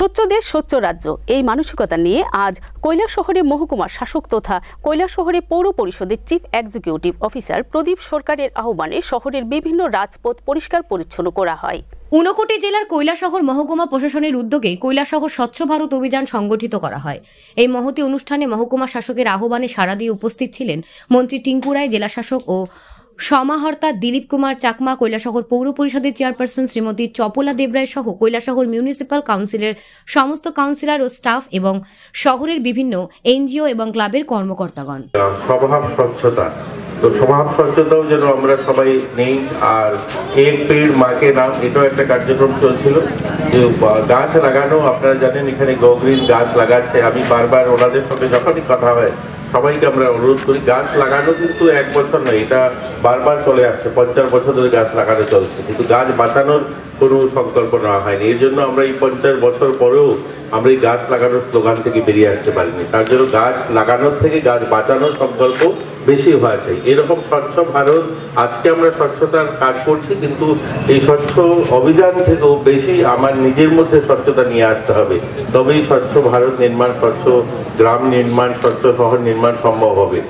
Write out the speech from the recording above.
স্বচ্ছ দেশ স্বচ্ছ রাজ্য এই মানসিকতা নিয়ে আজ কৈলাসহরে মহকুমা শাসক তথা কৈলাসহরে পৌর পরিষদের চিফ এক্সিকিউটিভ অফিসার প্রদীপ সরকারের আহ্বানে শহরের বিভিন্ন রাজপথ পরিষ্কার পরিচ্ছন্ন করা হয়। ঊনকোটি জেলার কৈলাসহর মহকুমা প্রশাসনের উদ্যোগে কৈলাসহর স্বচ্ছ ভারত অভিযান সংগঠিত করা হয়। এই মহতী অনুষ্ঠানে মহকুমা শাসকের আহ্বানে সাড়া দিয়ে উপস্থিত ছিলেন মন্ত্রী টিঙ্কু রায়, জেলাশাসক ও সমাহর্তা দিলীপ কুমার চাকমা, কৈলাসহর পৌর পরিষদের চেয়ারপারসন শ্রীমতী চপলা দেবরায় সহ কৈলাসহর মিউনিসিপ্যাল কাউন্সিলের সমস্ত কাউন্সিলর ও স্টাফ এবং শহরের বিভিন্ন এনজিও এবং ক্লাবের কর্মকর্তাগণ। স্বভাব স্বচ্ছতা, তো স্বভাব স্বচ্ছতাও যেন আমরা সবাই নেই। আর এক পেড় মাকে নাম, এটাও একটা কার্যক্রম চলছিল যে গাছ লাগানো। আপনারা জানেন এখানে গগ্রিন গাছ লাগাচ্ছে। আমি বারবার ওনাদের সঙ্গে যখনই কথা হয় সবাইকে আমরা অনুরোধ করি, গাছ লাগানো কিন্তু 1 বছর নয়, এটা বারবার চলে আসছে। 50 বছর ধরে গাছ লাগানো চলছে, কিন্তু গাছ বাঁচানোর কোনো সংকল্প নেওয়া হয়নি। এর জন্য আমরা এই 50 বছর পরেও আমরা এই গাছ লাগানোর স্লোগান থেকে বেরিয়ে আসতে পারিনি। তার জন্য গাছ লাগানোর থেকে গাছ বাঁচানোর সংকল্প বেশি হওয়া চাই। এরকম স্বচ্ছ ভারত, আজকে আমরা স্বচ্ছতার কাজ করছি, কিন্তু এই স্বচ্ছ অভিযান থেকেও বেশি আমার নিজের মধ্যে স্বচ্ছতা নিয়ে আসতে হবে। তবেই স্বচ্ছ ভারত নির্মাণ, স্বচ্ছ গ্রাম নির্মাণ, স্বচ্ছ শহর নির্মাণ সম্ভব হবে।